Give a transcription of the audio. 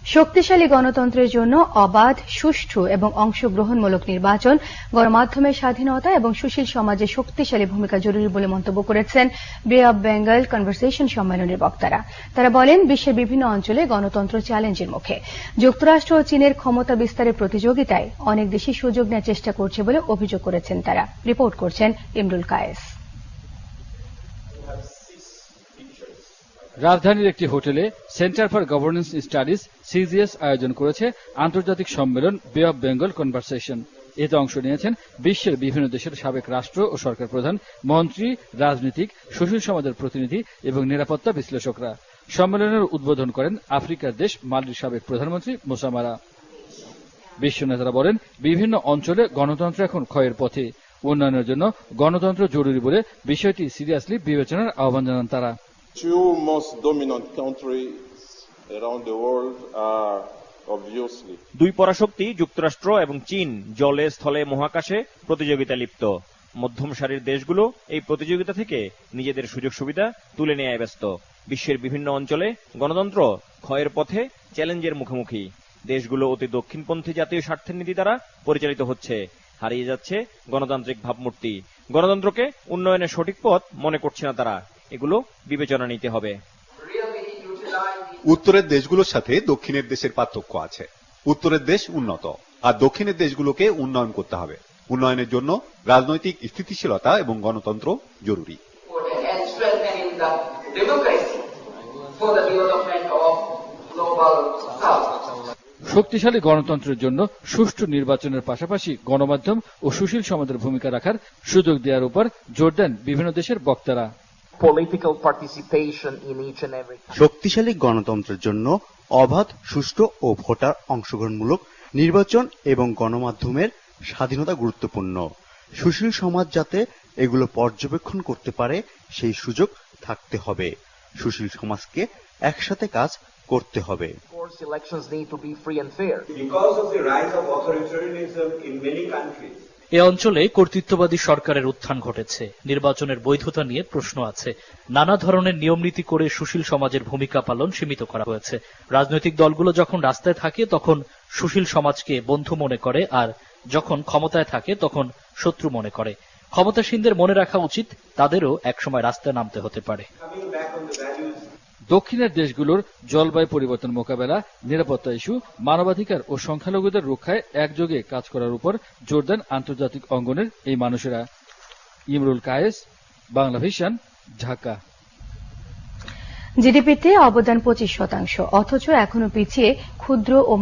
শক্তিশালী গণতন্ত্রের জন্য অবাধ, সুষ্ঠু এবং অংশগ্রহণমূলক নির্বাচন, গণমাধ্যমের স্বাধীনতা এবং সুশীল সমাজে শক্তিশালী ভূমিকা জরুরি বলে মন্তব্য করেছেন বে অব বেঙ্গল কনভারসেশন সম্মেলনের বক্তারা। তারা বলেন, বিশ্বের বিভিন্ন অঞ্চলে গণতন্ত্র চ্যালেঞ্জের মুখে। যুক্তরাষ্ট্র ও চীনের ক্ষমতা বিস্তারের প্রতিযোগিতায় অনেক দেশই সুযোগ নেওয়ার চেষ্টা করছে বলে অভিযোগ করেছেন তারা। রিপোর্ট করছেন ইমরুল কায়েস। রাজধানীর একটি হোটেলে centre for governance studies CGS আয়োজন করেছে আন্তর্জাতিক সম্মেলন বে অব বেঙ্গল কনভারসেশন। এতে অংশ নিয়েছেন বিশ্বের বিভিন্ন দেশের সাবেক রাষ্ট্র ও সরকার প্রধান, মন্ত্রী, রাজনীতিক, সুশীল সমাজের প্রতিনিধি এবং নিরাপত্তা বিশ্লেষকরা। সম্মেলনের উদ্বোধন করেন আফ্রিকার দেশ মালির সাবেক প্রধানমন্ত্রী মুসা মারা। বিশ্ব নেতারা বলেন, বিভিন্ন অঞ্চলে গণতন্ত্র এখন ক্ষয়ের পথে। উন্নয়নের জন্য গণতন্ত্র জরুরি বলে বিষয়টি সিরিয়াসলি বিবেচনার আহ্বান জানান তারা। Two most dominant countries around the world are obviously দুই পরাশক্তি যুক্তরাষ্ট্র এবং চীন জলে, স্থলে, মহাকাশে প্রতিযোগিতা লিপ্ত। মধ্যম সারির দেশগুলো এই প্রতিযোগিতা থেকে নিজেদের সুযোগ সুবিধা তুলে নেওয়ায় ব্যস্ত। বিশ্বের বিভিন্ন অঞ্চলে গণতন্ত্র ক্ষয়ের পথে, চ্যালেঞ্জের মুখোমুখি। দেশগুলো অতি দক্ষিণপন্থী জাতীয় স্বার্থের নীতি দ্বারা পরিচালিত হচ্ছে। হারিয়ে যাচ্ছে গণতান্ত্রিক ভাবমূর্তি। গণতন্ত্রকে উন্নয়নের সঠিক পথ মনে করছে না তারা। এগুলো বিবেচনা নিতে হবে। উত্তরের দেশগুলোর সাথে দক্ষিণের দেশের পার্থক্য আছে। উত্তরের দেশ উন্নত, আর দক্ষিণের দেশগুলোকে উন্নয়ন করতে হবে। উন্নয়নের জন্য রাজনৈতিক স্থিতিশীলতা এবং গণতন্ত্র জরুরি। শক্তিশালী গণতন্ত্রের জন্য সুষ্ঠু নির্বাচনের পাশাপাশি গণমাধ্যম ও সুশীল সমাজের ভূমিকা রাখার সুযোগ দেওয়ার উপর জোর দেন বিভিন্ন দেশের বক্তারা। শক্তিশালী গণতন্ত্রের জন্য অবাধ, সুষ্ঠু ও ভোটার অংশগ্রহণমূলক নির্বাচন এবং গণমাধ্যমের স্বাধীনতা গুরুত্বপূর্ণ। সুশীল সমাজ যাতে এগুলো পর্যবেক্ষণ করতে পারে, সেই সুযোগ থাকতে হবে। সুশীল সমাজকে একসাথে কাজ করতে হবে। এ অঞ্চলে কর্তৃত্ববাদী সরকারের উত্থান ঘটেছে। নির্বাচনের বৈধতা নিয়ে প্রশ্ন আছে। নানা ধরনের নিয়মনীতি করে সুশীল সমাজের ভূমিকা পালন সীমিত করা হয়েছে। রাজনৈতিক দলগুলো যখন রাস্তায় থাকে তখন সুশীল সমাজকে বন্ধু মনে করে, আর যখন ক্ষমতায় থাকে তখন শত্রু মনে করে। ক্ষমতাসীনদের মনে রাখা উচিত, তাদেরও একসময় রাস্তায় নামতে হতে পারে। দক্ষিণের দেশগুলোর জলবায়ু পরিবর্তন মোকাবেলা, নিরাপত্তা ইস্যু, মানবাধিকার ও সংখ্যালঘুদের রক্ষায় একযোগে কাজ করার উপর জোর দেন আন্তর্জাতিক অঙ্গনের এই মানুষেরা। ইমরুল কায়েস, বাংলা ভিশন, ঢাকা। জিডিপিতে অবদান 25%, অথচ এখনো পিছিয়ে ক্ষুদ্র ও